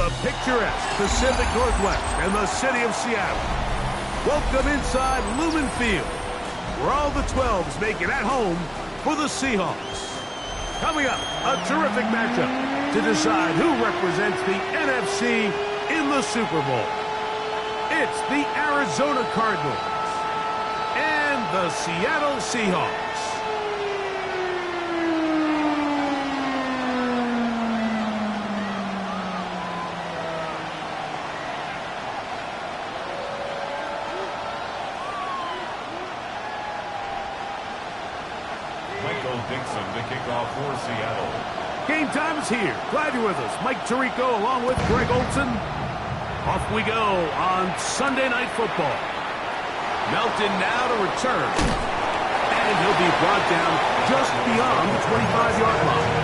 the picturesque Pacific Northwest and the city of Seattle. Welcome inside Lumen Field, where all the 12s make it at home for the Seahawks. Coming up, a terrific matchup to decide who represents the NFC in the Super Bowl. It's the Arizona Cardinals and the Seattle Seahawks. To kick off for Seattle. Game time is here. Glad you're with us. Mike Tirico along with Greg Olson. Off we go on Sunday Night Football. Melton now to return. And he'll be brought down just beyond the 25-yard line.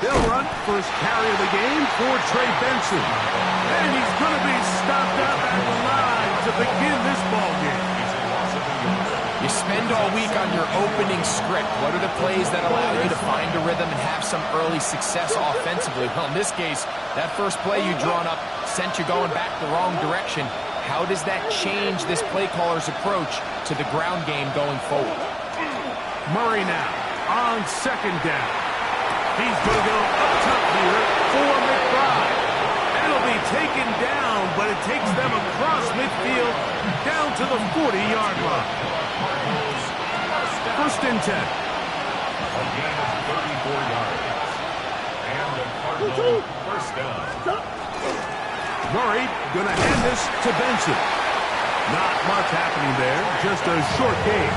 They'll run first carry of the game for Trey Benson. And he's going to be stopped up at the line to begin this ball game. You spend all week on your opening script. What are the plays that allow you to find a rhythm and have some early success offensively? Well, in this case, that first play you drawn up sent you going back the wrong direction. How does that change this play caller's approach to the ground game going forward? Murray now on second down. He's going to go up top here for McBride. It'll be taken down, but it takes them across midfield down to the 40-yard line. First and 10. A gain of 34 yards. And the Cardinals first down. Murray going to hand this to Benson. Not much happening there, just a short gain.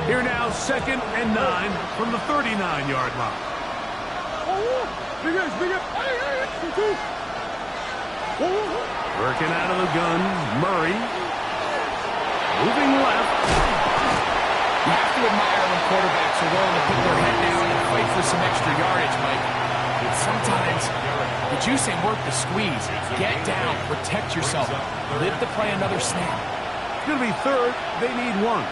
Here now, 2nd and 9 from the 39-yard line. Working out of the gun, Murray. Moving left. You have to admire when quarterbacks are willing to put their head down and fight for some extra yardage, Mike. Sometimes the juice ain't worth the squeeze. Get down, protect yourself, live to play another snap. It's going to be third. They need one.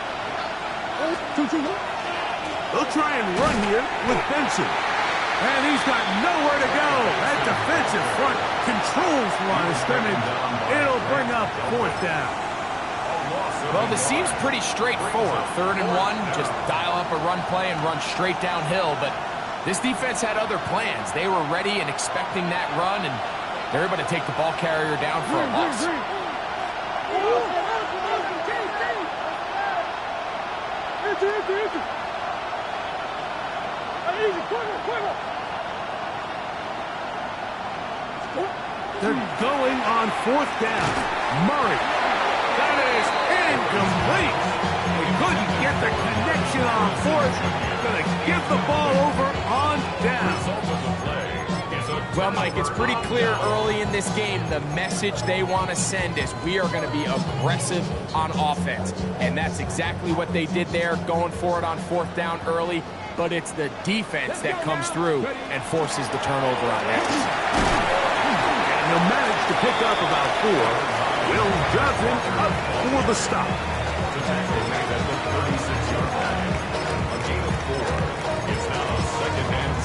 They'll try and run here with Benson. And he's got nowhere to go. That defensive front controls the line of scrimmage. It'll bring up 4th down. Well, this seems pretty straightforward. 3rd and 1, just dial up a run play and run straight downhill. But this defense had other plans. They were ready and expecting that run, and they're able to take the ball carrier down for a loss. They're going on 4th down. Murray. That is incomplete. He couldn't get the connection on 4th. Going to give the ball over on down. Well, Mike, it's pretty clear early in this game the message they want to send is we are going to be aggressive on offense. And that's exactly what they did there, going for it on 4th down early. But it's the defense that comes through and forces the turnover on downs. And he'll manage to pick up about 4. Will Johnson up for the stop. The tackle made at the 36-yard line. A gain of 4. It's now 2nd and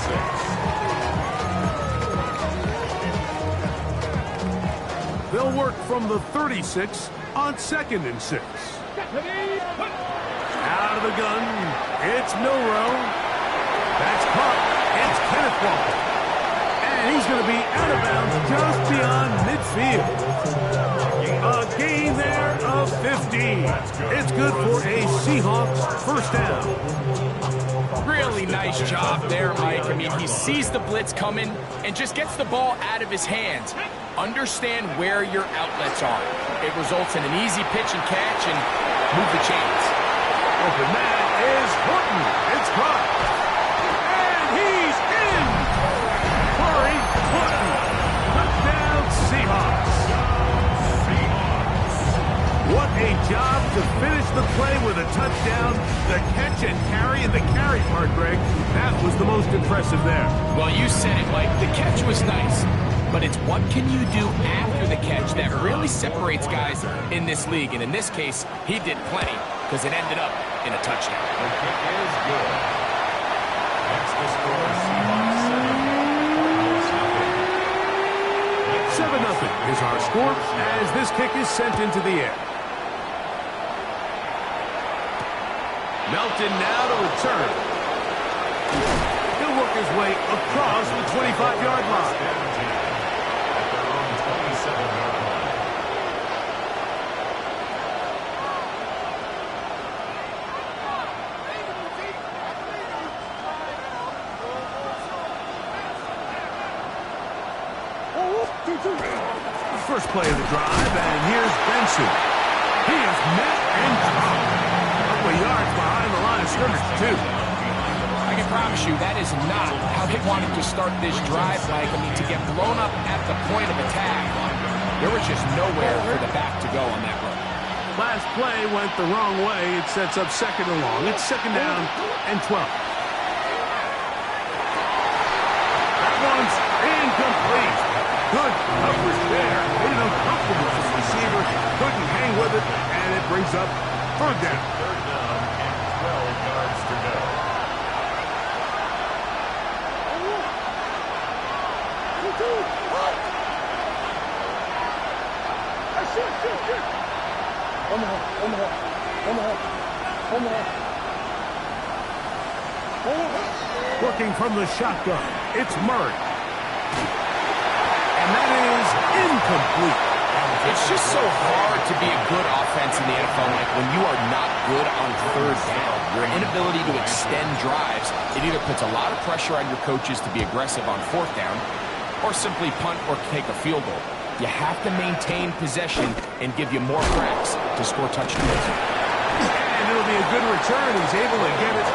6. They'll work from the 36 on 2nd and 6. Out of the gun, it's Milrow. That's caught. It's Kenneth Walker. And he's going to be out of bounds just beyond midfield. A gain there of 15. It's good for a Seahawks first down. Really nice job there, Mike. I mean, he sees the blitz coming and just gets the ball out of his hands. Understand where your outlets are. It results in an easy pitch and catch and move the chains. Open man is Horton. It's caught. And he's in. Corey Horton. Touchdown Seahawks. to finish the play with a touchdown. The catch and carry, and the carry part, Greg, that was the most impressive there. Well, you said it, Mike. The catch was nice, but it's what can you do after the catch that really separates guys in this league. And in this case, he did plenty because it ended up in a touchdown. The kick is good. That's the score. Seahawks 7, Cardinals 7-0 is our score as this kick is sent into the air. Melton now to return. He'll work his way across the 25-yard line. At their own 27-yard line. First play of the drive, and here's Benson. He is met and dropped. Couple of yards behind the line of scrimmage, too. I can promise you that is not how they wanted to start this drive, Mike. I mean, to get blown up at the point of attack, there was just nowhere for the back to go on that run. Last play went the wrong way. It sets up second and long. It's second down and 12. That one's incomplete. Good coverage there. Made it uncomfortable for the receiver. Couldn't hang with it, and it brings up third down. Third down and 12 yards to go. Working from the shotgun, it's Murray. And that is incomplete. It's just so hard to be a good offense in the NFL, Mike, when you are not good on third down. Your inability to extend drives, it either puts a lot of pressure on your coaches to be aggressive on fourth down or simply punt or take a field goal. You have to maintain possession and give you more cracks to score touchdowns. And it'll be a good return. He's able to get it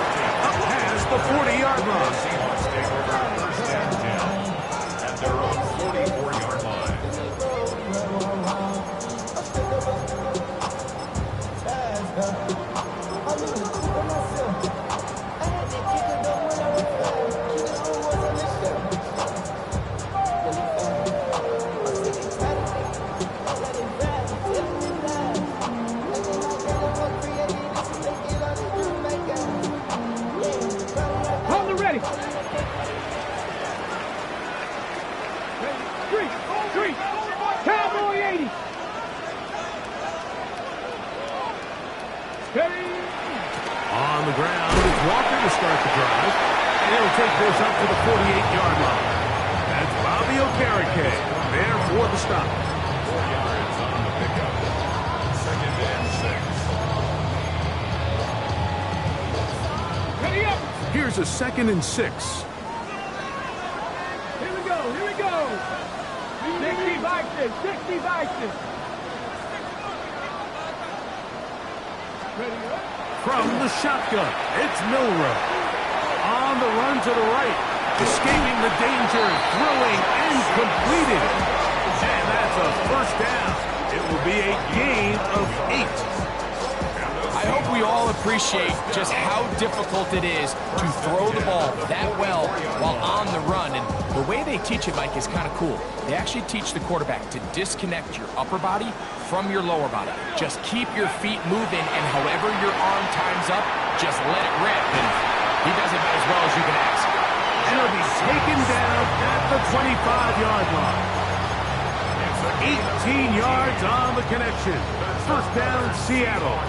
up past the 40-yard line. Seahawks take over first and 10 at their own 44-yard line. On the ground, it's Walker to start the drive. And he'll take this up to the 48-yard line. That's Bobby Okereke there for the stop. 4 yards on the pickup. Second and 6. Ready up! Here's a 2nd and 6. Here we go, here we go! 60 Vikings, 60 Vikings! Ready up? From the shotgun, it's Milrow. On the run to the right, escaping the danger, throwing and completed. And that's a first down. It will be a gain of 8. I hope we all appreciate just how difficult it is to throw the ball that well while on the run. And the way they teach it, Mike, is kind of cool. They actually teach the quarterback to disconnect your upper body from your lower body. Just keep your feet moving, and however your arm times up, just let it rip. And he does it about as well as you can ask. And he'll be taken down at the 25-yard line. 18 yards on the connection. First down, Seattle.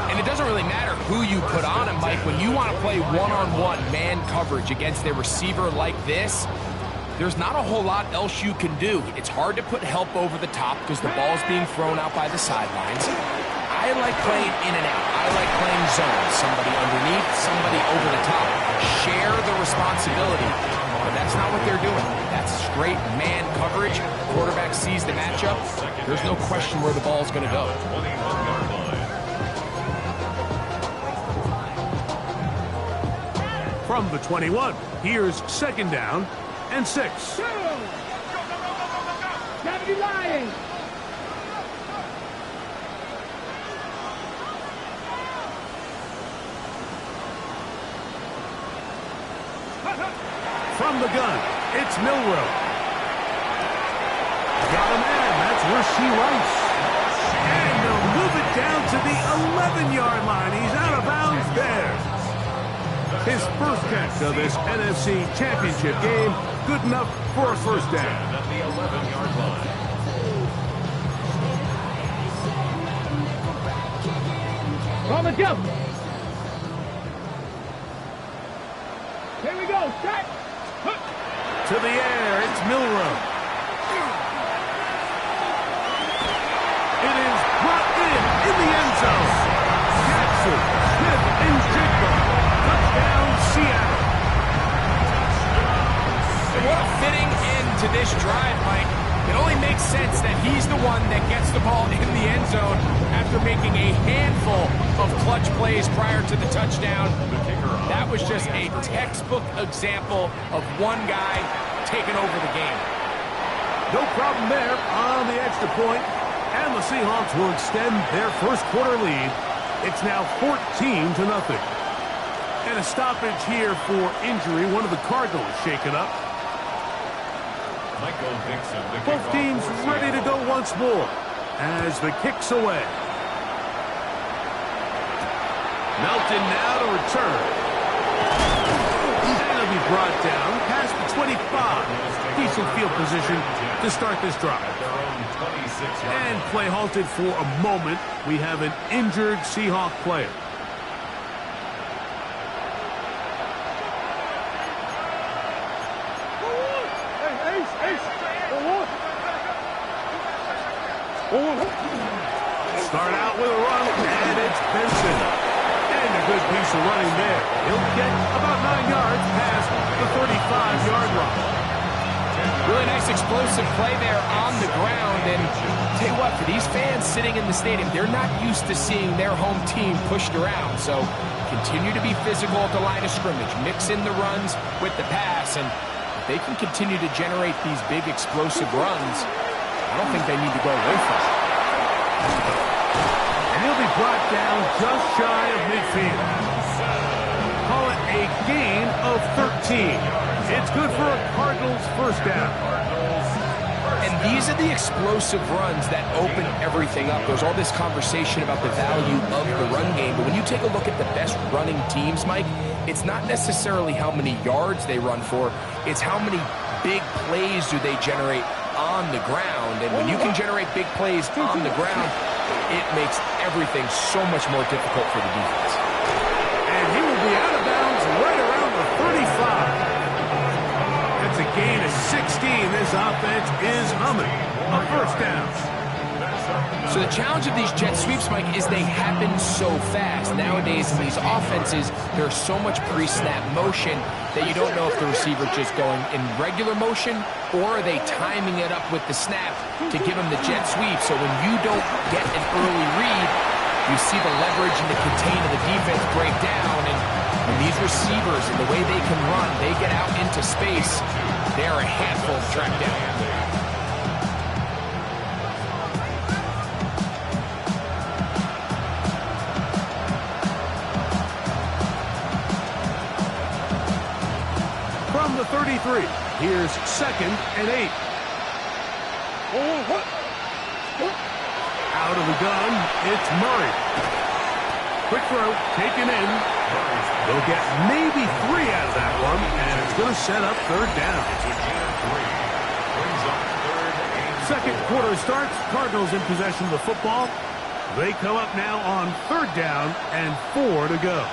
And it doesn't really matter who you put on him, Mike. When you want to play one-on-one man coverage against a receiver like this, there's not a whole lot else you can do. It's hard to put help over the top because the ball's being thrown out by the sidelines. I like playing in and out. I like playing zone. Somebody underneath, somebody over the top. Share the responsibility. But that's not what they're doing. That's straight man coverage. Quarterback sees the matchup. There's no question where the ball's going to go. 21-yard line. From the 21, here's 2nd down and 6. 70 Lions! From the gun, it's Milrow. Got a man. That's where she likes. And they'll move it down to the 11-yard line. He's out of bounds there. His first catch of this NFC Championship game. Good enough for a first down. At the 11-yard line. On the jump. Here we go. Set. To the air, it's Milrow. It is brought in the end zone. Jackson, Smith, and Jigba. Touchdown, Seattle. What a fitting end to this drive, Mike. It only makes sense that he's the one that gets the ball in the end zone after making a handful of clutch plays prior to the touchdown. That was just a textbook example of one guy taking over the game. No problem there on the extra point, and the Seahawks will extend their first quarter lead. It's now 14-0. And a stoppage here for injury. One of the Cardinals shaken up. Both teams ready to go once more as the kick's away. Melton now to return. And he'll be brought down past the 25. Decent field position to start this drive. And play halted for a moment. We have an injured Seahawk player. Start out with a run, and it's Benson. And a good piece of running there. He'll get about 9 yards past the 35-yard line. Really nice explosive play there on the ground. And tell you what, for these fans sitting in the stadium, they're not used to seeing their home team pushed around. So continue to be physical at the line of scrimmage. Mix in the runs with the pass. And if they can continue to generate these big explosive runs, I don't think they need to go away from it. And he'll be brought down just shy of midfield. Call it a gain of 13. It's good for a Cardinals first down. And these are the explosive runs that open everything up. There's all this conversation about the value of the run game, but when you take a look at the best running teams, Mike, it's not necessarily how many yards they run for, it's how many big plays do they generate on the ground. And when you can generate big plays on the ground, it makes everything so much more difficult for the defense. And he will be out of bounds right around the 35. That's a gain of 16. This offense is humming. A first down. So the challenge of these jet sweeps, Mike, is they happen so fast. Nowadays in these offenses, there's so much pre-snap motion that you don't know if the receiver's just going in regular motion or are they timing it up with the snap to give him the jet sweep. So when you don't get an early read, you see the leverage and the contain of the defense break down. And when these receivers and the way they can run, they get out into space, they're a handful to track down. From the 33, here's 2nd and 8. Out of the gun, it's Murray. Quick throw, taken in. They'll get maybe 3 out of that one, and it's going to set up 3rd down. Second quarter starts, Cardinals in possession of the football. They come up now on 3rd down and 4 to go.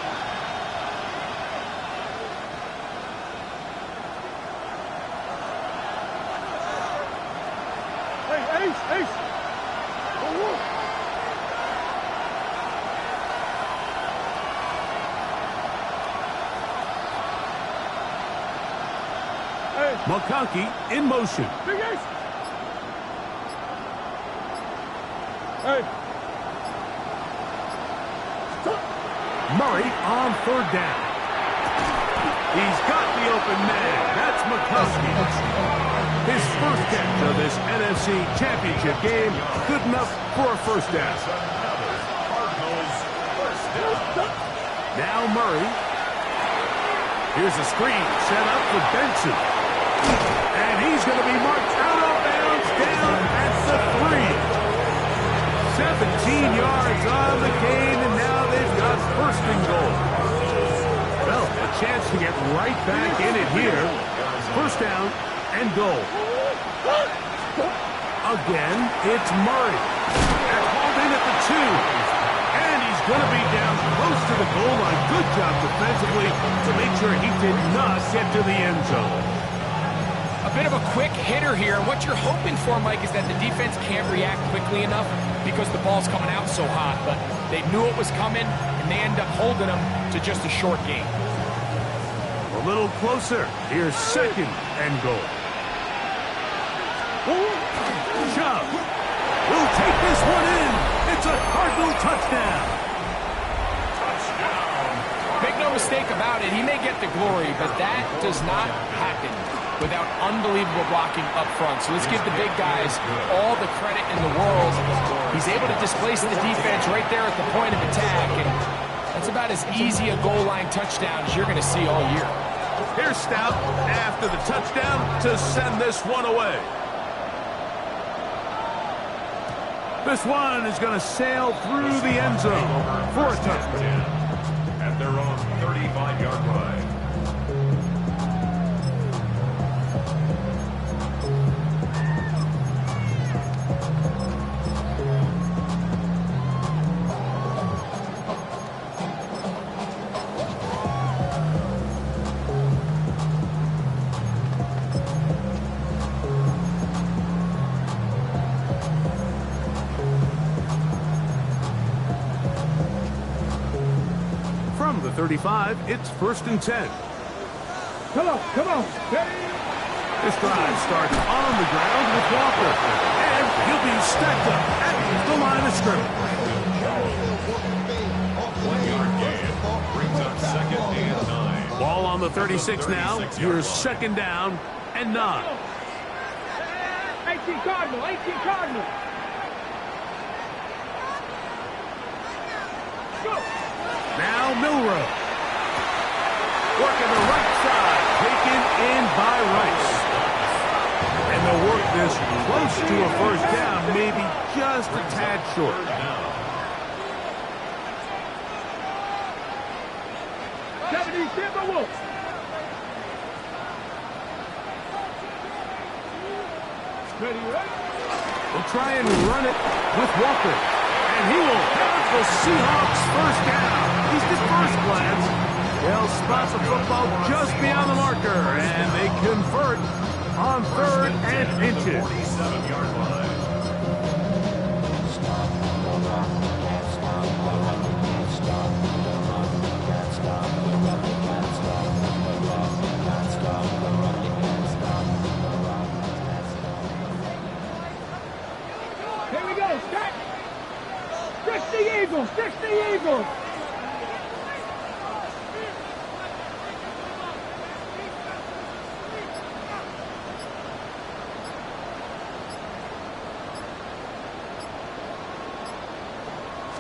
McConkey in motion. Murray on 3rd down. He's got the open man. That's McConkey. His first catch of this NFC Championship game. Good enough for a first down. Now Murray. Here's a screen set up for Benson. And he's going to be marked out of bounds down at the 3. 17 yards on the gain, and now they've got first and goal. Well, a chance to get right back in it here. First down and goal. Again, it's Murray. That's hauled in at the 2. And he's going to be down close to the goal line. Good job defensively to make sure he did not get to the end zone. A bit of a quick hitter here, and what you're hoping for, Mike, is that the defense can't react quickly enough because the ball's coming out so hot, but they knew it was coming, and they end up holding them to just a short gain. A little closer. Here's second and goal. Shove. We'll take this one in. It's a Cardinal touchdown. Make no mistake about it, he may get the glory, but that does not happen without unbelievable blocking up front. So let's give the big guys all the credit in the world. He's able to displace the defense right there at the point of attack, and that's about as easy a goal line touchdown as you're going to see all year. Here's Stout after the touchdown to send this one away. This one is going to sail through the end zone for a touchdown. At their own 35-yard line. From the 35, it's first and 10. Come on, come on. This drive starts on the ground with Walker. And he'll be stacked up at the line of scrimmage. 1-yard gain brings up second and 9. Ball on the 36 now. Here's second down and 9. 18 Cardinal, 18 Cardinal. Go. Now Milrow. Working the right side. Taken in by Rice. And they'll work this close to a first down. Maybe just a tad short. 70 Timberwolves. Ready, right? We'll try and run it with Walker. And he will have the Seahawks first down. He's the first glance. They'll spot the football just beyond the marker. And they convert on third and inches. 47-yard line. Here we go, set. 60 Eagles, 60 Eagles.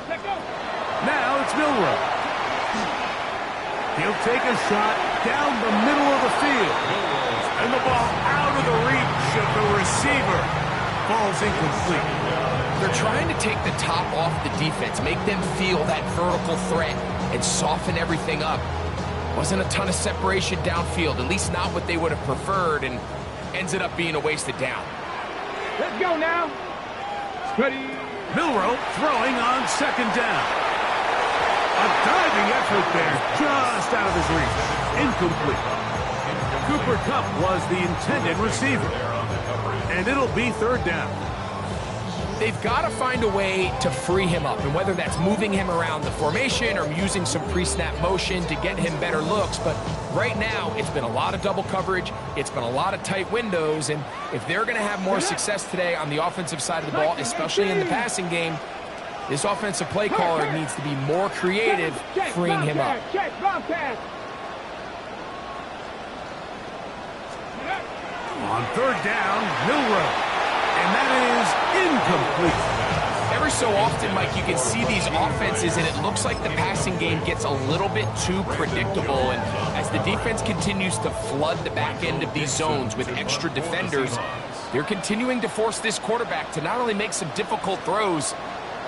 Let go. Now it's Milrow. He'll take a shot down the middle of the field. And the ball out of the reach of the receiver. Falls incomplete. They're trying to take the top off the defense, make them feel that vertical threat, and soften everything up. Wasn't a ton of separation downfield, at least not what they would have preferred, and ends it up being a wasted down. Let's go now. Ready. Milrow throwing on second down. A diving effort there, just out of his reach. Incomplete. Cooper Kupp was the intended receiver. And it'll be third down. They've got to find a way to free him up, and whether that's moving him around the formation or using some pre-snap motion to get him better looks. But right now, it's been a lot of double coverage. It's been a lot of tight windows, and if they're going to have more success today on the offensive side of the ball, especially in the passing game, this offensive play caller needs to be more creative, freeing him up. Check, Bobcat. On third down, Milrow. And that is incomplete. Every so often, Mike, you can see these offenses, and it looks like the passing game gets a little bit too predictable. And as the defense continues to flood the back end of these zones with extra defenders, they're continuing to force this quarterback to not only make some difficult throws,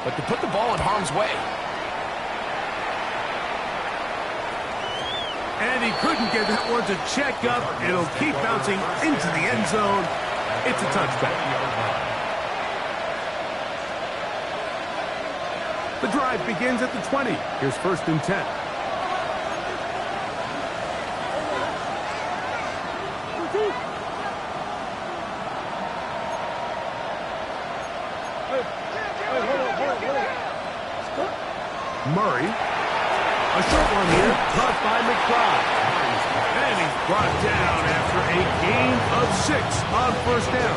but to put the ball in harm's way. And he couldn't get that one to check up. It'll keep bouncing into the end zone. It's a touchback. The drive begins at the 20. Here's 1st and 10. Murray. A short one here, caught by McBride. And he's brought down after a gain of 6 on 1st down.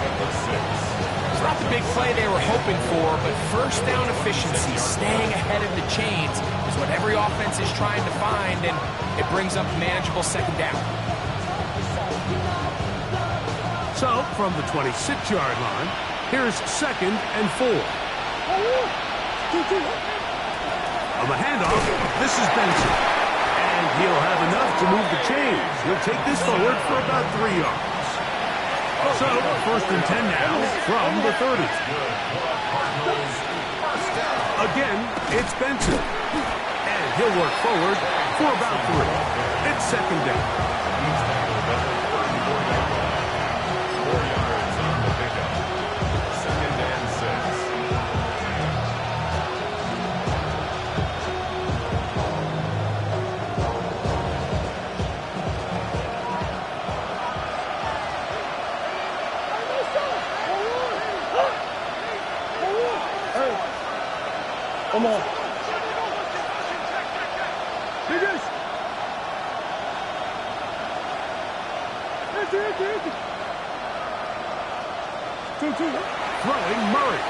It's not the big play they were hoping for, but 1st down efficiency, staying ahead of the chains, is what every offense is trying to find, and it brings up manageable 2nd down. So, from the 26-yard line, here's 2nd and 4. On the handoff, this is Benson. And he'll have enough to move the chains. He'll take this forward for about 3 yards. So, 1st and 10 now from the 30. Again, it's Benson. And he'll work forward for about 3. It's 2nd down. 4 yards on the pickup. 2nd and 6. Come on. Finish. Throwing Murray.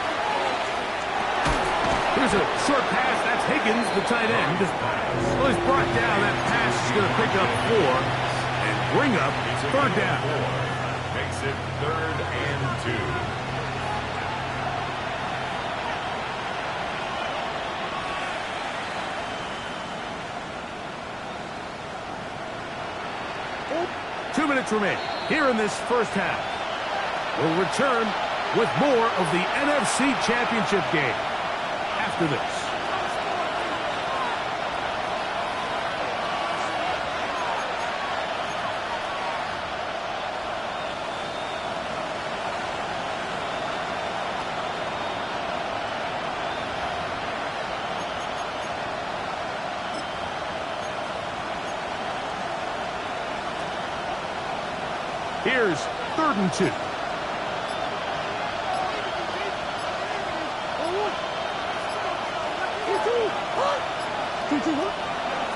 Here's a short pass. That's Higgins, the tight end. Well, he's brought down. That pass is going to pick up 4 and bring up 3rd down. Makes it 3rd and 2. Two minutes remain here in this 1st half. We'll return with more of the NFC Championship game after this. Here's 3rd and 2.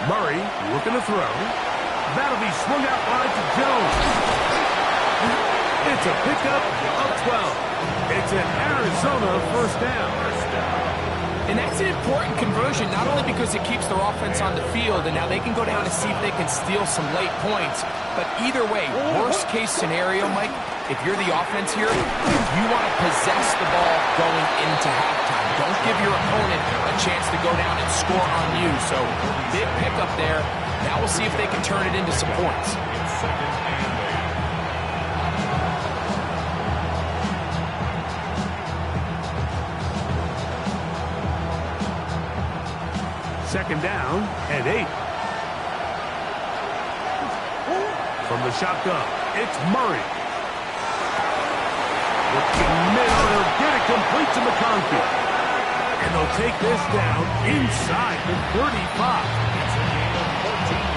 Murray looking to throw. That'll be swung out wide to Jones. It's a pickup of 12. It's an Arizona 1st down. And that's an important conversion, not only because it keeps their offense on the field, and now they can go down and see if they can steal some late points. But either way, worst case scenario, Mike, if you're the offense here, you want to possess the ball going into halftime. Don't give your opponent a chance to go down and score on you. So big pickup there. Now we'll see if they can turn it into some points. 2nd and 8. Second down and 8. From the shotgun, it's Murray. Looking middle, he'll get it complete to McConkey. And they'll take this down inside the 35.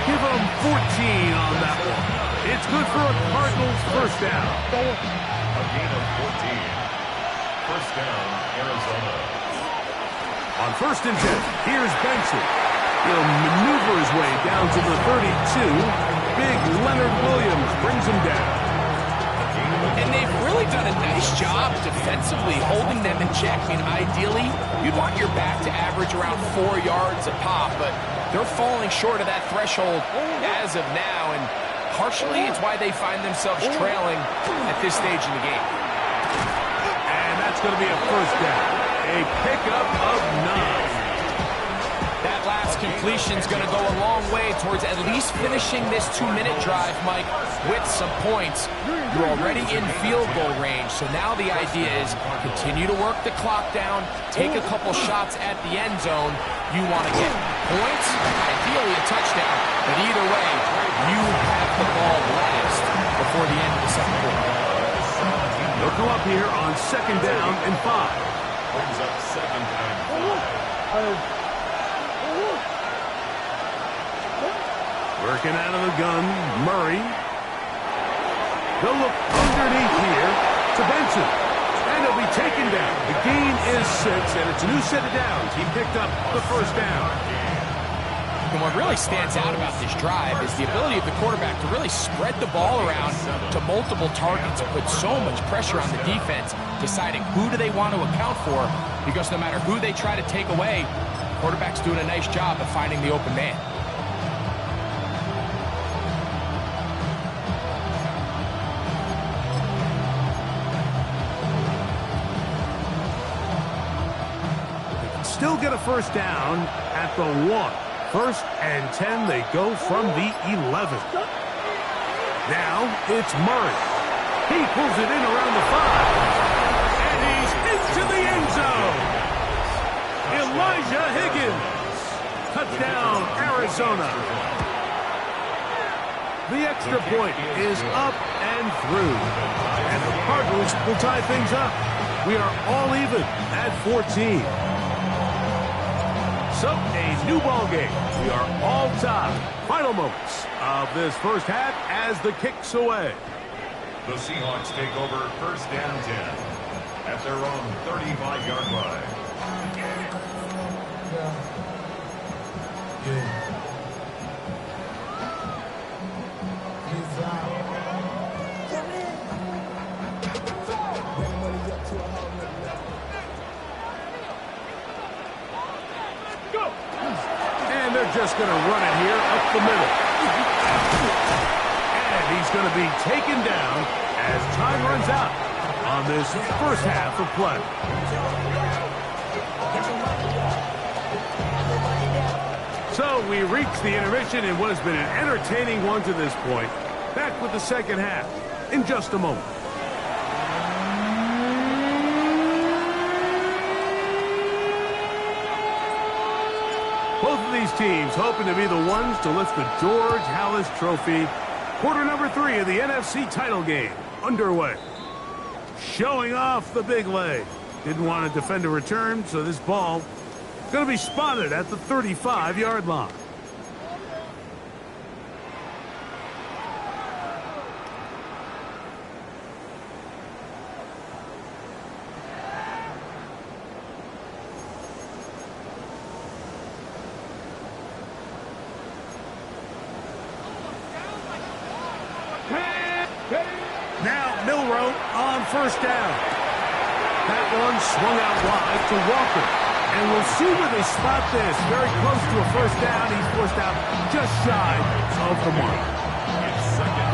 Give them 14 on that one. It's good for a Cardinals 1st down. A gain of 14. 1st down, Arizona. On 1st and 10, here's Benson. He'll maneuver his way down to the 32. Big Leonard Williams brings him down. And they've really done a nice job defensively holding them in check. I mean, ideally, you'd want your back to average around 4 yards a pop, but they're falling short of that threshold as of now, and partially it's why they find themselves trailing at this stage in the game. And that's going to be a 1st down. A pickup of 9. That last completion's going to go a long way towards at least finishing this 2-minute drive, Mike, with some points. You're already in field goal range, so now the idea is continue to work the clock down, take a couple shots at the end zone. You want to get points, ideally a touchdown, but either way, you have the ball last before the end of the second quarter. They'll go up here on 2nd down and 5. Brings up 2nd and 5. Working out of the gun, Murray. They'll look underneath here to Benson. And he'll be taken down. The gain is 6, and it's a new set of downs. He picked up the 1st down. And what really stands out about this drive is the ability of the quarterback to really spread the ball around to multiple targets and put so much pressure on the defense, deciding who do they want to account for, because no matter who they try to take away, the quarterback's doing a nice job of finding the open man. Still get a 1st down at the 1. 1st and 10, they go from the 11. Now it's Murray. He pulls it in around the 5. And he's into the end zone. Elijah Higgins. Touchdown, Arizona. The extra point is up and through. And the Cardinals will tie things up. We are all even at 14. So, a new ball game. We are all tied. Final moments of this first half as the kick's away. The Seahawks take over 1st and 10 at their own 35-yard line. And they're just going to run it here up the middle. And he's going to be taken down as time runs out on this first half of play. So we reach the intermission in what has been an entertaining one to this point. Back with the second half in just a moment. Both of these teams hoping to be the ones to lift the George Halas Trophy. Quarter number 3 of the NFC title game underway. Showing off the big leg. Didn't want to defend a return, so this ball is going to be spotted at the 35-yard line. Now Milroe on 1st down. That one swung out wide to Walker. And we'll see where they spot this. Very close to a 1st down. He's forced out just shy of the mark.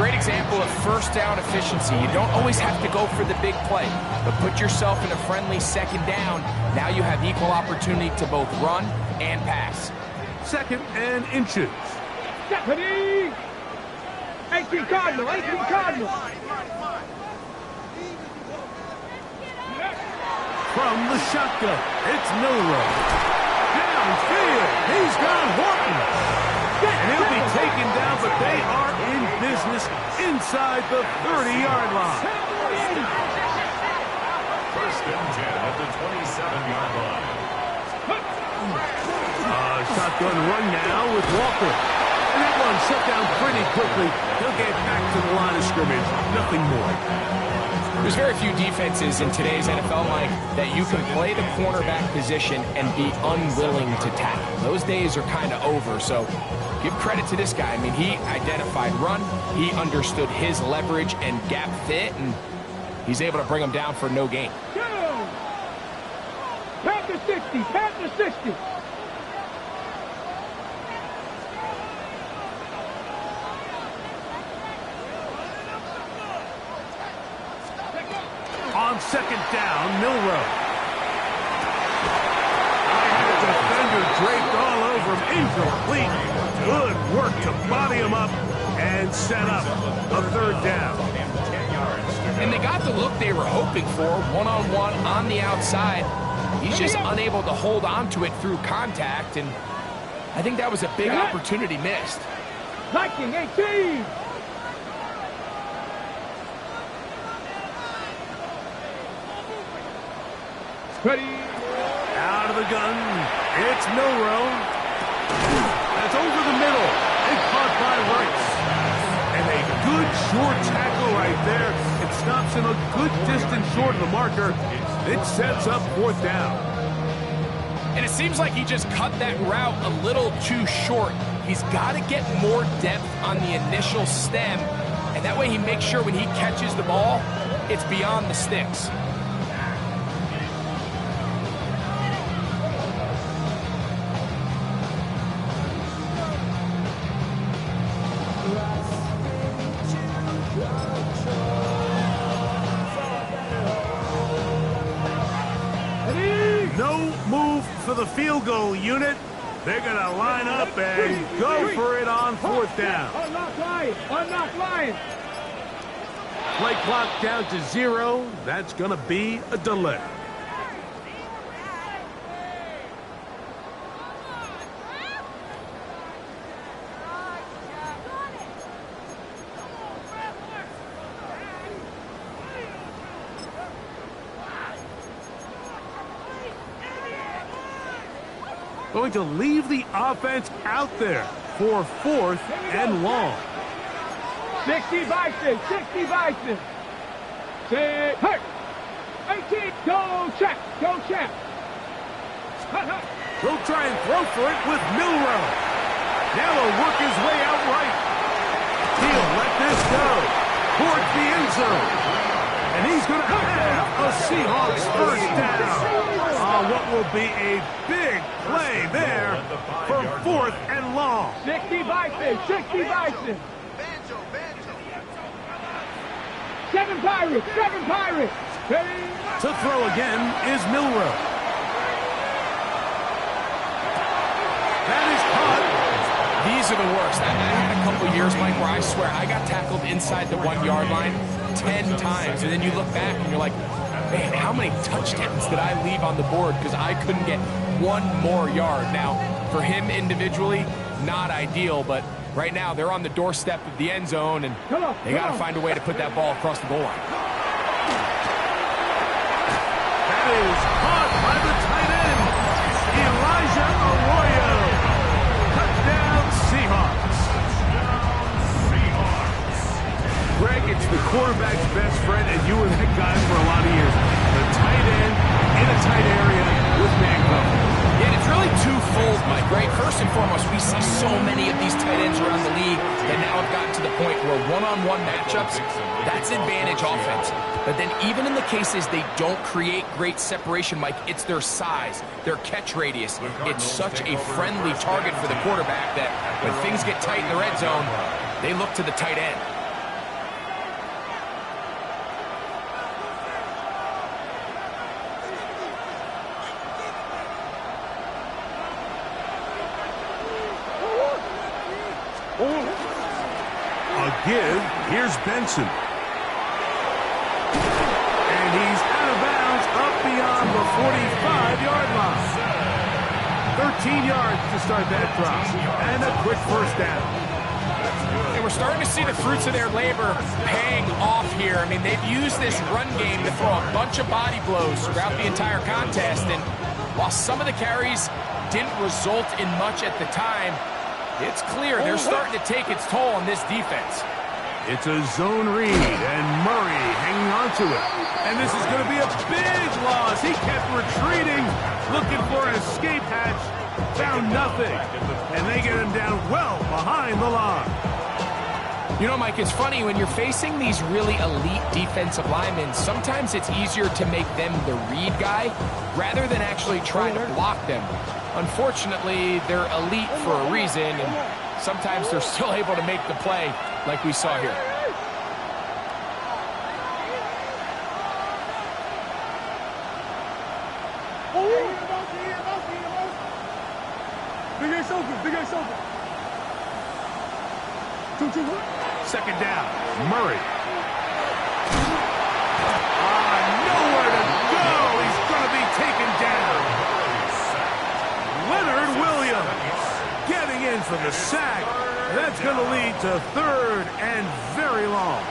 Great example of 1st down efficiency. You don't always have to go for the big play, but put yourself in a friendly 2nd down. Now you have equal opportunity to both run and pass. 2nd and inches. Stephanie! 18 Cardinal, 18 Cardinal. From the shotgun, it's Milroe. Downfield, he's got Horton. And he'll be taken down, but they are in business inside the 30-yard line. 1st and 10 at the 27-yard line. Shotgun run now with Walker. And that one shut down pretty quickly. He'll get back to the line of scrimmage. Nothing more. There's very few defenses in today's NFL, Mike, that you can play the cornerback position and be unwilling to tackle. Those days are kind of over, so give credit to this guy. I mean, he identified run, he understood his leverage and gap fit, and he's able to bring him down for no gain. Panther 60, Panther 60. On 2nd down, Milroe. from incomplete. Good work to body him up and set up a third down. And they got the look they were hoping for, one-on-one on the outside. He's just unable to hold on to it through contact, and I think that was a big opportunity missed. Viking 18! Ready? Out of the gun, it's Milrow. That's over the middle and caught by Rice. And a good short tackle right there. It stops him a good distance short of the marker. It sets up fourth down. And it seems like he just cut that route a little too short. He's got to get more depth on the initial stem, and that way he makes sure when he catches the ball, it's beyond the sticks. No move for the field goal unit. They're going to line up and go for it on fourth down. Unlock line! Unlock line! Play clock down to 0. That's going to be a delay. Going to leave the offense out there for fourth and long. 60 Bison! 60 Bison! Say, hey! 18! Go check! Go check! He'll try and throw for it with Milrow. Now he'll work his way out right. He'll let this go towards the end zone. And he's going to have a Seahawks first down. What will be a big play there for fourth and long. 60 Bison! 60 Bison! 7 Pirates! 7 Pirates! Hey. To throw again is Milrow. That is caught. These are the worst. I had a couple years, Mike, where I swear I got tackled inside the 1 yard line 10 times, and then you look back and you're like, man, how many touchdowns did I leave on the board because I couldn't get one more yard? Now, for him individually, not ideal, but right now they're on the doorstep of the end zone, and they got to find a way to put that ball across the goal line. That is caught by the tight end, Elijah Arroyo. Touchdown, Seahawks. Greg, it's the quarterback's best friend, and you were that guy for a lot of years. The tight end in a tight area with man coverage. Yeah, it's really twofold, Mike, right? First and foremost, we see so many of these tight ends around the league that now have gotten to the point where one-on-one matchups, that's advantage offense. But then even in the cases they don't create great separation, Mike, it's their size, their catch radius. It's such a friendly target for the quarterback that when things get tight in the red zone, they look to the tight end. A give. Here's Benson. And he's out of bounds up beyond the 45-yard line. 13 yards to start that drop. And a quick first down. And we're starting to see the fruits of their labor paying off here. I mean, they've used this run game to throw a bunch of body blows throughout the entire contest. And while some of the carries didn't result in much at the time, it's clear they're starting to take its toll on this defense. It's a zone read, and Murray hanging on to it. And this is going to be a big loss. He kept retreating, looking for an escape hatch, found nothing. And they get him down well behind the line. You know, Mike, it's funny, when you're facing these really elite defensive linemen, sometimes it's easier to make them the read guy rather than actually trying to block them. Unfortunately, they're elite for a reason, and sometimes they're still able to make the play like we saw here. Biggest Second down, Murray. Nowhere to go. He's going to be taken down. Leonard Williams getting in for the sack. That's going to lead to third and very long.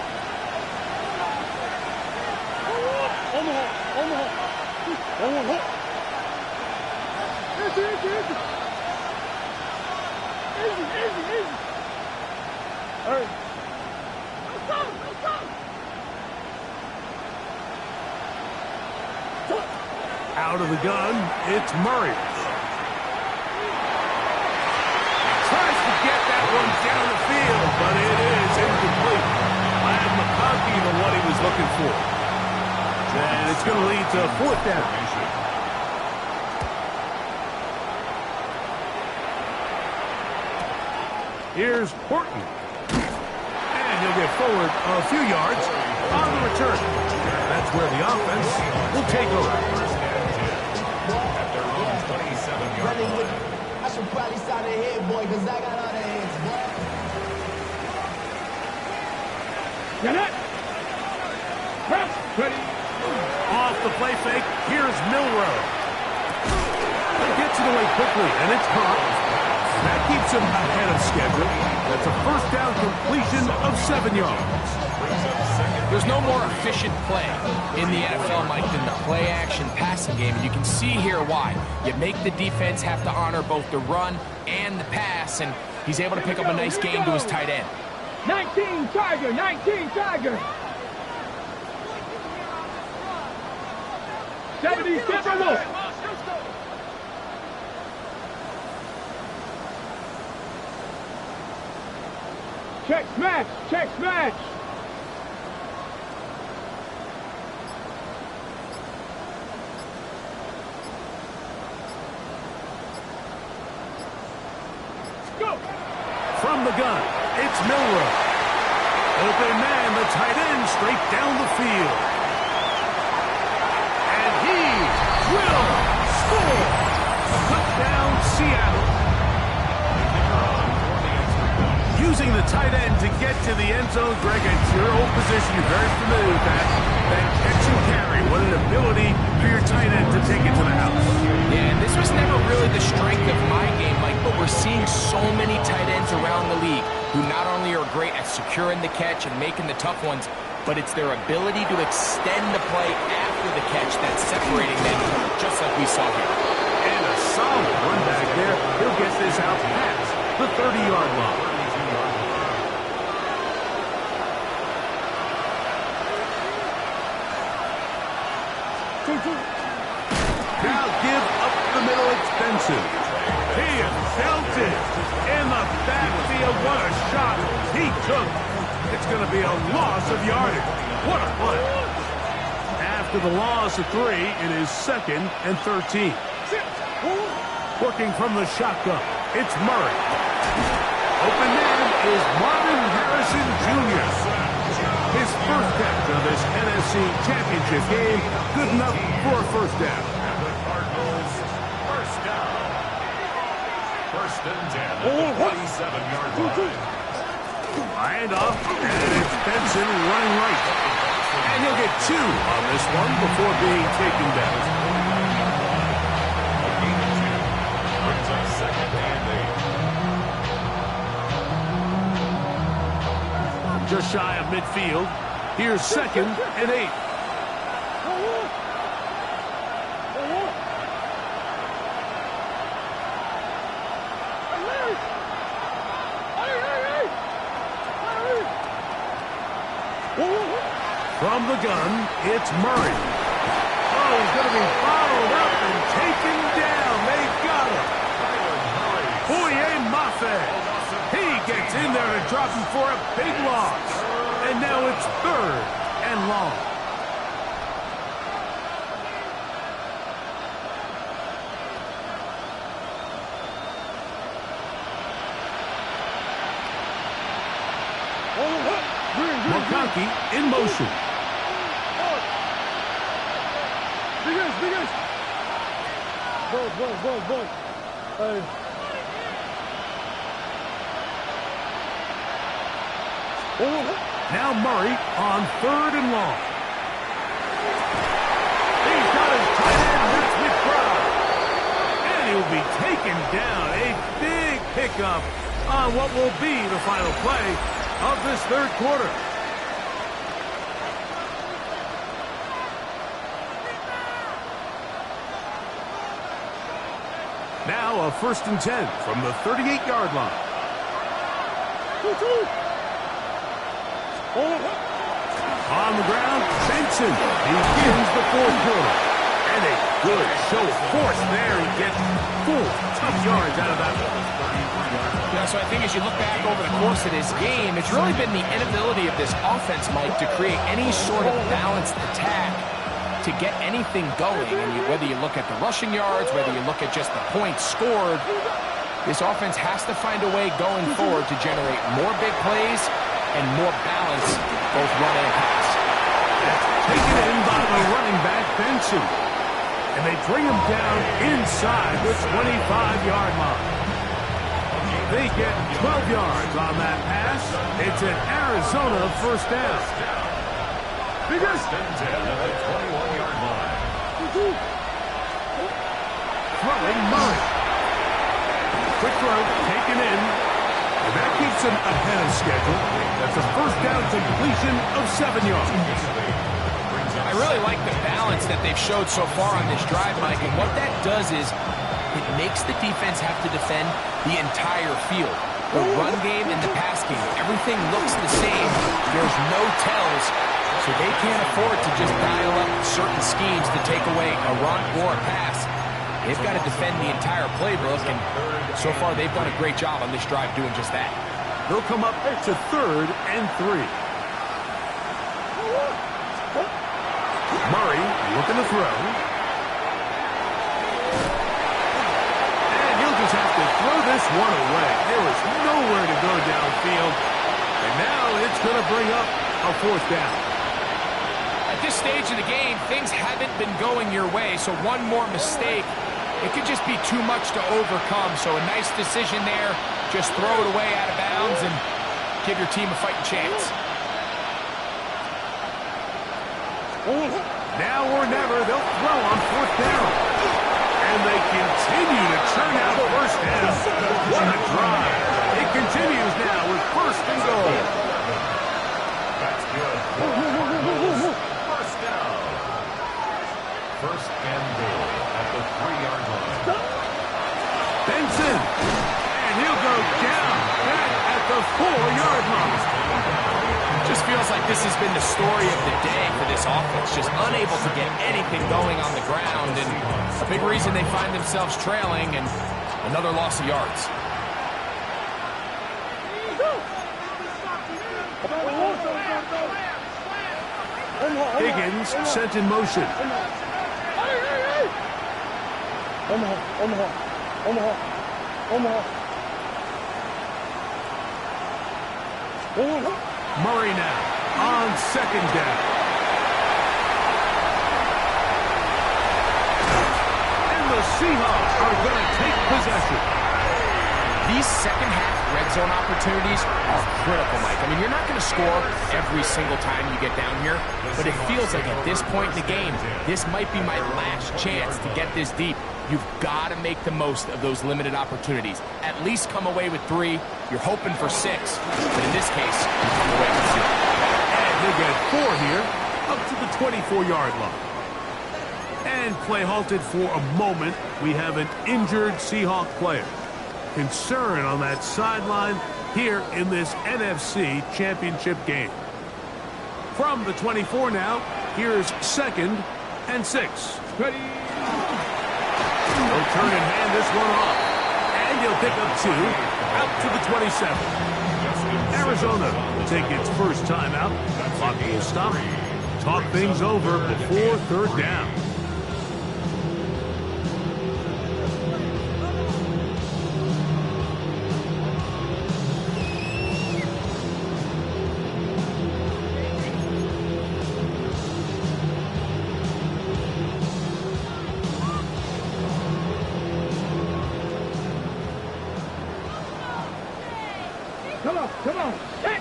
Out of the gun, it's Murray. Tries to get that one down the field, but it is incomplete. I have McConkey to what he was looking for. And it's going to lead to fourth down. Here's Horton. And he'll get forward a few yards on the return. That's where the offense will take over. At their own 27-yard line. I should probably start ahead, boy, because I got other hands, boy. Get it. Press. Ready. Off the play fake, here's Milroe. He gets it away quickly, and it's caught. That keeps him ahead of schedule. That's a first down completion of 7 yards. There's no more efficient play in the NFL, Mike, than the play-action passing game. And you can see here why. You make the defense have to honor both the run and the pass, and he's able to pick up a nice gain to his tight end. 19 Tiger, 19 Tiger. 70 step. Check smash, check smash. From the gun, it's Milroe. Open man, the tight end, straight down the field. And he will score. Touchdown, Seattle. Using the tight end to get to the end zone, Greg, it's your old position. You're very familiar with that. That catch and carry. What an ability for your tight end to take it to the house. Yeah, and this was never really the strength of my game, Mike, but we're seeing so many tight ends around the league who not only are great at securing the catch and making the tough ones, but it's their ability to extend the play after the catch that's separating them, just like we saw here. And a solid run back there. He'll get this out past the 30-yard line. Now give up the middle expensive. He is belted in the backfield. What a shot he took. It's going to be a loss of yardage. What a play. After the loss of 3, it is 2nd and 13. Working from the shotgun, it's Murray. Open man is Marvin Harrison Jr. His first catch of this NFC Championship game, good enough for a first down. And the Cardinals, first down. First and 10 at the 27-yard line. Handoff, and it's Benson running right. And he'll get 2 on this one before being taken down. A gain of 2 brings up 2nd and 8. Just shy of midfield. Here's 2nd and 8. From the gun, it's Murray. Oh, he's going to be followed up and taken down. They got him. Boye Mafe. He gets in there to drop him for a big loss. And now it's 3rd and long. McConkey in motion. Now Murray on 3rd and long. He's got his tight end, Rich McBride. And he'll be taken down. A big pickup on what will be the final play of this 3rd quarter. Now a 1st and 10 from the 38-yard line. On the ground, Benson begins the 4th quarter. And a good show of force there. He gets 4 tough yards out of that one. Yeah, so I think as you look back over the course of this game, it's really been the inability of this offense, Mike, to create any sort of balanced attack to get anything going. And whether you look at the rushing yards, whether you look at just the points scored, this offense has to find a way going forward to generate more big plays and more balance, both run and pass. That's taken in by the running back, Benson. And they bring him down inside the 25-yard line. They get 12 yards on that pass. It's an Arizona 1st down. First and 10 at the 21-yard line. Throwing Murray. Quick throw, taken in. And that keeps him ahead of schedule. That's a 1st down completion of 7 yards. I really like the balance that they've showed so far on this drive, Mike. And what that does is it makes the defense have to defend the entire field. The run game and the pass game, everything looks the same. There's no tells. So they can't afford to just dial up certain schemes to take away a run or a pass. They've got to defend the entire playbook, and so far they've done a great job on this drive doing just that. They'll come up to 3rd and 3. Murray looking to throw. And he'll just have to throw this one away. There was nowhere to go downfield. And now it's going to bring up a 4th down. At this stage of the game, things haven't been going your way, so one more mistake, it could just be too much to overcome. So a nice decision there. Just throw it away out of bounds and give your team a fighting chance. Now or never, they'll throw on 4th down. And they continue to churn out 1st down. What a drive. It continues now with 1st and goal. That's good. 1st down. 1st and goal at the 3-yard line. Benson. And he'll go down back at the 4-yard line. Just feels like this has been the story of the day for this offense. Just unable to get anything going on the ground. And a big reason they find themselves trailing and another loss of yards. Higgins sent in motion. Murray now on 2nd down. And the Seahawks are going to take possession. These second-half red zone opportunities are critical, Mike. I mean, you're not going to score every single time you get down here, but it feels like at this point in the game, this might be my last chance to get this deep. You've got to make the most of those limited opportunities. At least come away with 3. You're hoping for 6, but in this case, you come away with 0. And he'll get 4 here, up to the 24-yard line. And play halted for a moment. We have an injured Seahawk player. Concern on that sideline here in this NFC Championship game. From the 24 now, here's 2nd and 6. Ready? He'll turn and hand this one off. And he'll pick up 2 out to the 27. Arizona will take its first time out. Clock will stop. Talk things over before 3rd down. Come on. Hey.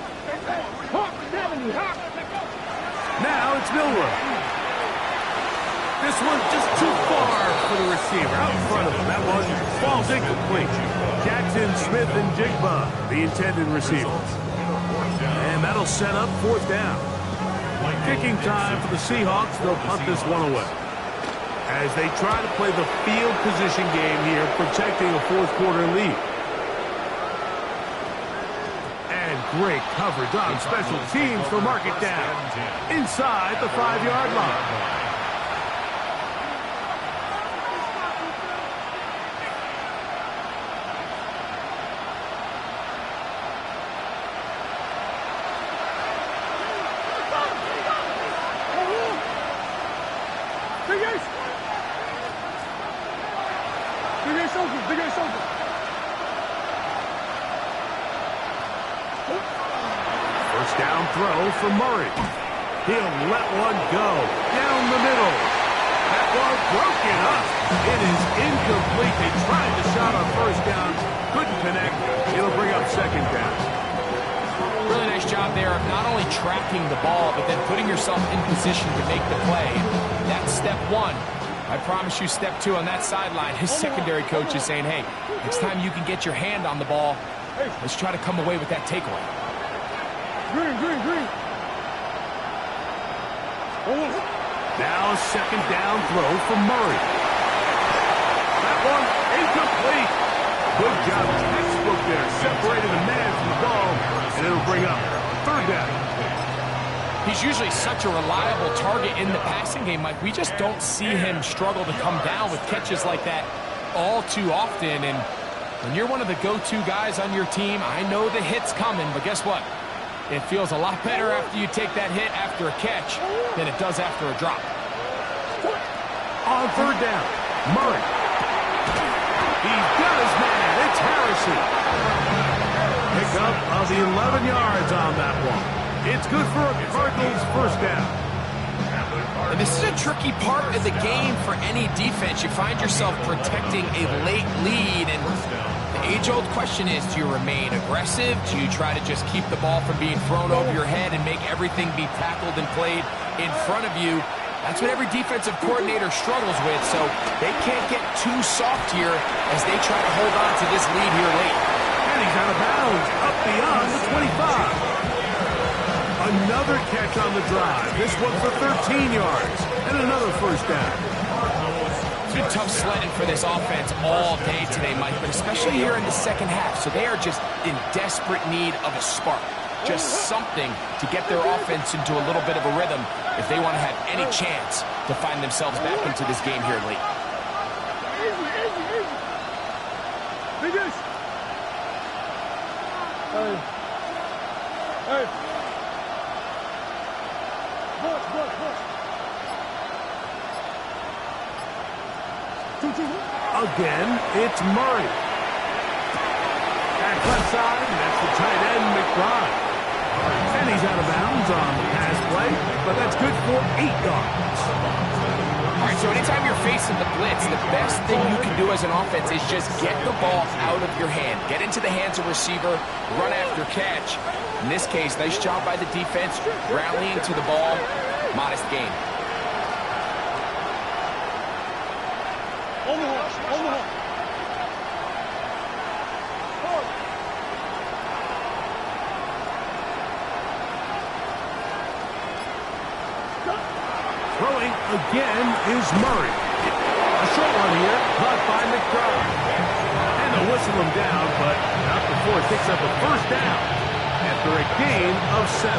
Now it's Milrow. This one's just too far for the receiver. Out in front of him. That one falls incomplete. Jackson, Smith, and Jigba, the intended receivers. And that'll set up 4th down. Kicking time for the Seahawks. They'll punt this one away. As they try to play the field position game here, protecting a 4th quarter lead. And great coverage on special teams to mark it down inside the 5-yard line. First down throw for Murray. He'll let one go down the middle. That one broken up. It is incomplete. They tried the shot on first down. Couldn't connect. It'll bring up 2nd down. Really nice job there of not only tracking the ball, but then putting yourself in position to make the play. That's step 1. I promise you step 2 on that sideline. His secondary coach is saying, hey, next time you can get your hand on the ball, let's try to come away with that takeaway. Green. Now a 2nd down throw for Murray. That one incomplete. Good job, textbook there. Separated the man from the ball, and it'll bring up 3rd down. He's usually such a reliable target in the passing game, Mike. We just don't see him struggle to come down with catches like that all too often. And when you're one of the go-to guys on your team, I know the hit's coming, but guess what? It feels a lot better after you take that hit after a catch than it does after a drop. On 3rd down, Murray. He's got his man. It's Harrison. Pickup of the 11 yards on that one. It's good for a Cardinals 1st down. And this is a tricky part of the game for any defense. You find yourself protecting a late lead, and the age-old question is, do you remain aggressive? Do you try to just keep the ball from being thrown over your head and make everything be tackled and played in front of you? That's what every defensive coordinator struggles with, so they can't get too soft here as they try to hold on to this lead here late. And he's out of bounds, up beyond the 25. Another catch on the drive. This one for 13 yards and another 1st down. It's been tough sledding for this offense all day today, Mike, but especially here in the 2nd half. So they are just in desperate need of a spark, just something to get their offense into a little bit of a rhythm if they want to have any chance to find themselves back into this game here late. Again, it's Murray. Back left side, and that's the tight end, McBride. And he's out of bounds on the pass play, but that's good for 8 yards. All right, so anytime you're facing the blitz, the best thing you can do as an offense is just get the ball out of your hand. Get into the hands of receiver, run after catch. In this case, nice job by the defense, rallying to the ball. Modest gain. Throwing again is Murray. A short one here, caught by McBride. And they'll whistle him down, but not before it picks up a 1st down after a gain of 7.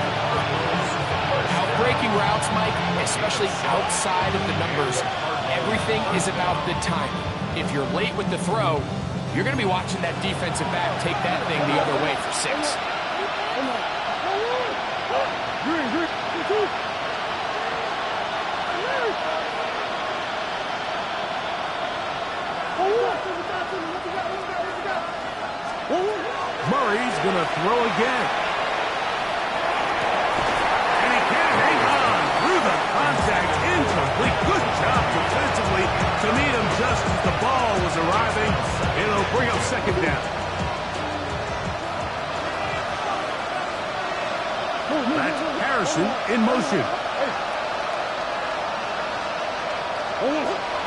Breaking routes, Mike, especially outside of the numbers, everything is about the time. If you're late with the throw, you're going to be watching that defensive back take that thing the other way for 6. Murray's going to throw again. Contact incomplete. Good job defensively to meet him just as the ball was arriving. It'll bring up 2nd down. Harrison in motion.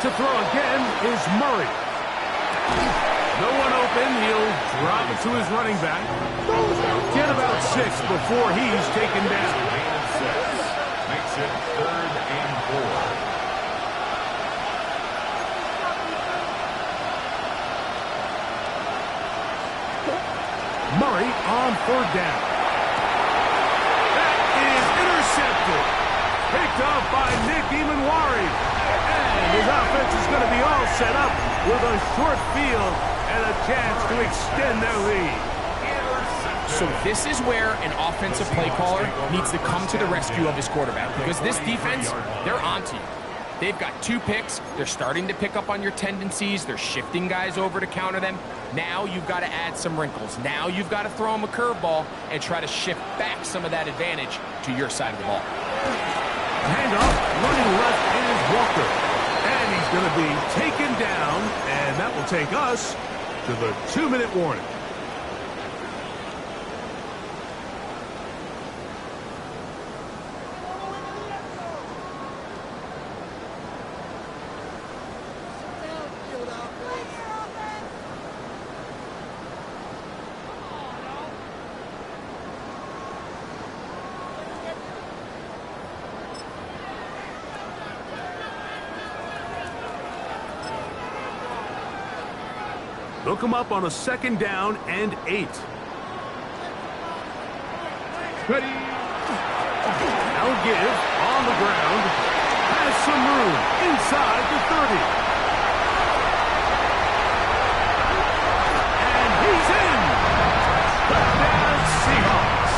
To throw again is Murray. No one open. He'll drop it to his running back. Get about 6 before he's taken down. Gain of 6. Makes it 3rd and 4. Murray on 3rd down. That is intercepted. Picked up by Nick Emanwari. And his offense is going to be all set up with a short field and a chance to extend their lead. So this is where an offensive play caller needs to come to the rescue of his quarterback, because this defense, they're onto you. They've got 2 picks. They're starting to pick up on your tendencies. They're shifting guys over to counter them. Now you've got to add some wrinkles. Now you've got to throw them a curveball and try to shift back some of that advantage to your side of the ball. Handoff, running left is Walker. And he's going to be taken down, and that will take us to the 2-minute warning. They'll come up on a 2nd down and 8. Ready. Now give on the ground. Has some room inside the 30. And he's in. Touchdown Seahawks.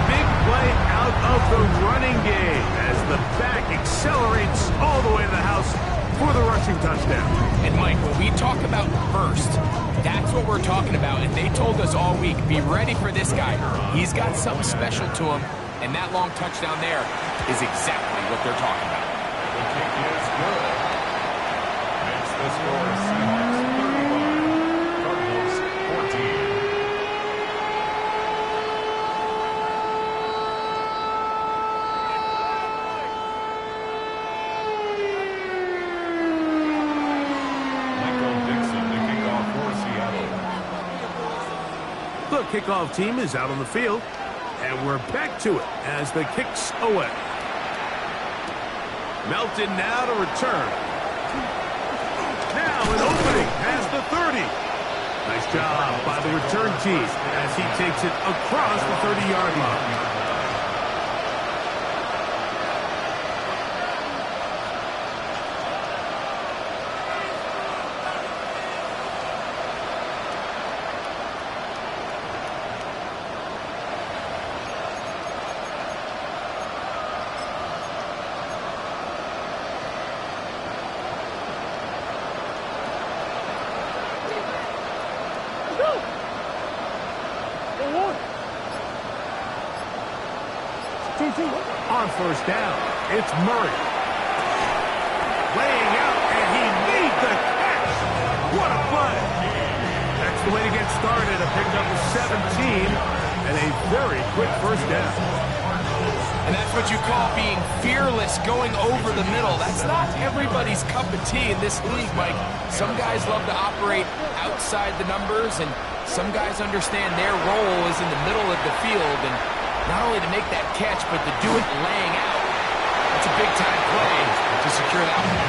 Big play out of the running game as the back accelerates all the way to the house for the rushing touchdown. And Mike, when we talk about burst, that's what we're talking about. And they told us all week, be ready for this guy. He's got something special to him. And that long touchdown there is exactly what they're talking about. The kick is good. Makes the score Seahawks 31, Cardinals 14. The kickoff team is out on the field, and we're back to it as the kick's away. Melton now to return. Now an opening past the 30. Nice job by the return team as he takes it across the 30-yard line. On 1st down, it's Murray. Laying out, and he made the catch. What a play. That's the way to get started. A pickup of 17 and a very quick 1st down. And that's what you call being fearless, going over the middle. That's not everybody's cup of tea in this league, Mike. Some guys love to operate outside the numbers, and some guys understand their role is in the middle of the field, and not only to make that catch, but to do it laying out. That's a big-time play to secure that one.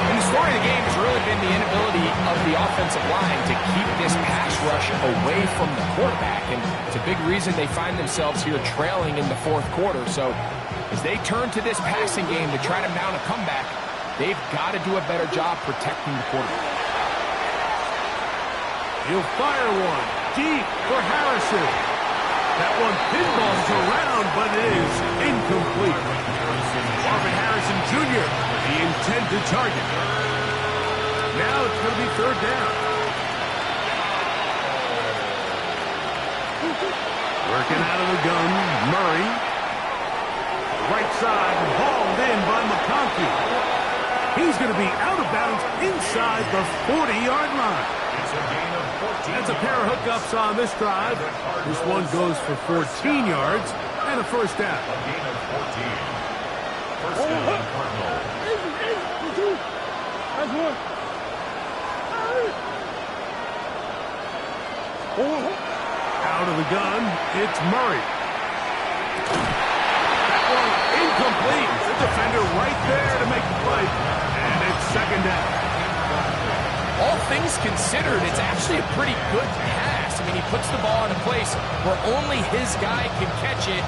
And the story of the game has really been the inability of the offensive line to keep this pass rush away from the quarterback, and it's a big reason they find themselves here trailing in the 4th quarter. So as they turn to this passing game to try to mount a comeback, they've got to do a better job protecting the quarterback. He'll fire one deep for Harrison. That one pinballs around, but it is incomplete. Marvin Harrison Jr., the intended target. Now it's going to be 3rd down. Working out of the gun, Murray. Right side, hauled in by McConkey. He's going to be out of bounds inside the 40-yard line. It's a gain of That's a pair of hookups on this drive. This one goes for 14 yards and a first down. A gain of 14. First down, Cardinals. That's one. Out of the gun, it's Murray. That one incomplete. The defender right there to make the play. And it's second down. All things considered, it's actually a pretty good pass. I mean, he puts the ball in a place where only his guy can catch it.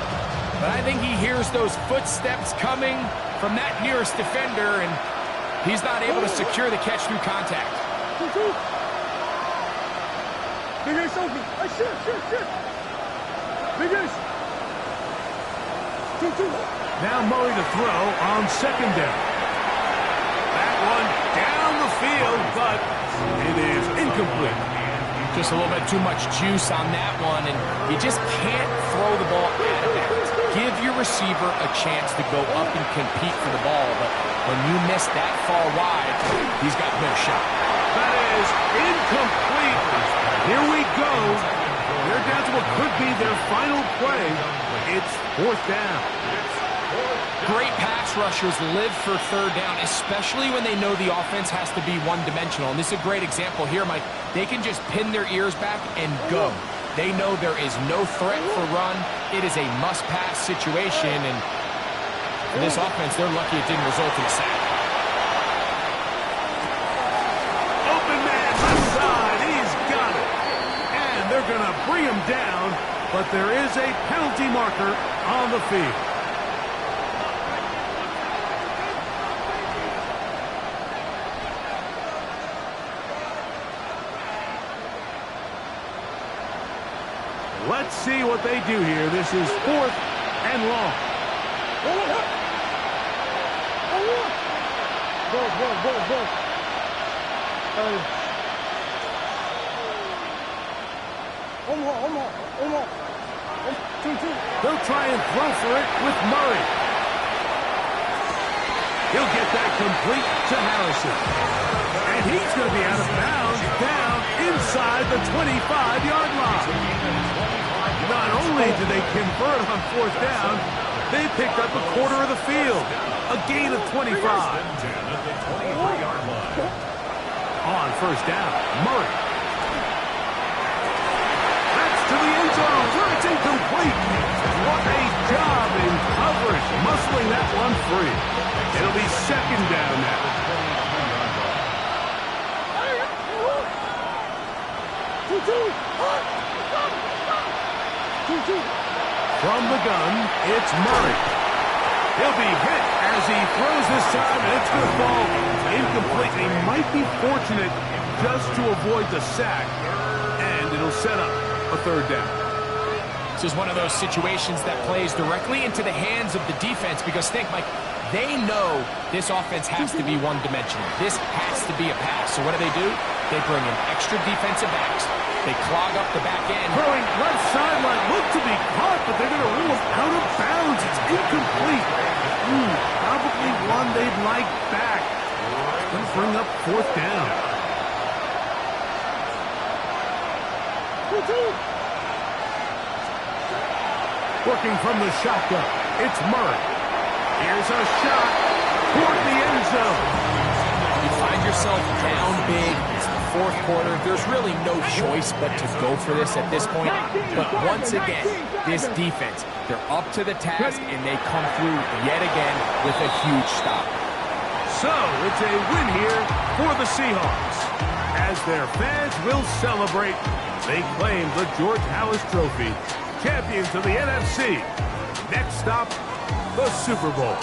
But I think he hears those footsteps coming from that nearest defender, and he's not able to secure the catch through contact. Biggest open. Shit. Biggest. 2-2. Now Murray to throw on second down. That one down the field, but it is incomplete. Just a little bit too much juice on that one, and you just can't throw the ball out of bounds. Give your receiver a chance to go up and compete for the ball, but when you miss that far wide, he's got no shot. That is incomplete. Here we go. They're down to what could be their final play. It's fourth down. Great pass rushers live for third down, especially when they know the offense has to be one-dimensional. And this is a great example here, Mike. They can just pin their ears back and go. They know there is no threat for run. It is a must-pass situation, and for this offense, they're lucky it didn't result in a sack. Open man, left side. He's got it. And they're going to bring him down, but there is a penalty marker on the field. Let's see what they do here. This is fourth and long. Go. Omar. 2-2. They'll try and throw for it with Murray. He'll get that complete to Harrison. And he's going to be out of bounds down inside the 25-yard line. Not only did they convert on fourth down, they picked up a quarter of the field. A gain of 25. On first down, Murray. That's to the end zone where it's incomplete. What a job in coverage, muscling that one free. It'll be second down now. 2-2. From the gun, it's Murray. He'll be hit as he throws this time, and it's going to fall incomplete. He might be fortunate just to avoid the sack, and it'll set up a third down. This is one of those situations that plays directly into the hands of the defense, because think, Mike, they know this offense has to be one-dimensional. This has to be a pass. So what do? They bring in extra defensive backs. They clog up the back end. Throwing left sideline, look to be caught, but they're going to rule him out of bounds. It's incomplete. Probably one they'd like back. It's going to bring up fourth down. Working from the shotgun, it's Murray. Here's a shot toward the end zone. You find yourself down big. It's the fourth quarter. There's really no choice but to go for this at this point. But once again, this defense, they're up to the task, and they come through yet again with a huge stop. So, it's a win here for the Seahawks. As their fans will celebrate, they claim the George Halas Trophy, champions of the NFC. Next stop, the Super Bowl.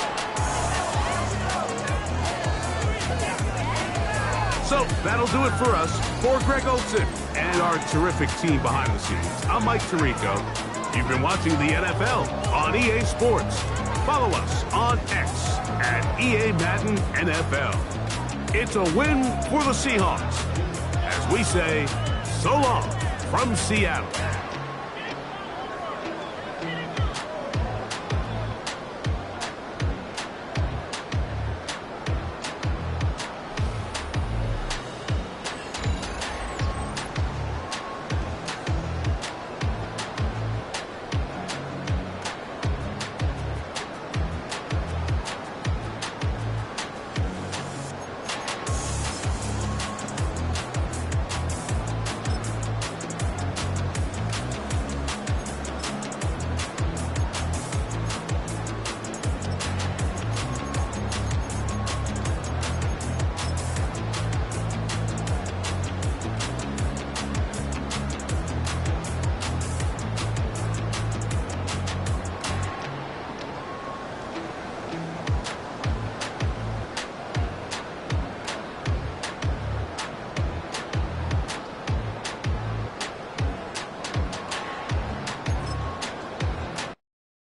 So, that'll do it for us. For Greg Olson and our terrific team behind the scenes, I'm Mike Tirico. You've been watching the NFL on EA Sports. Follow us on X at EA Madden NFL. It's a win for the Seahawks. As we say, so long from Seattle.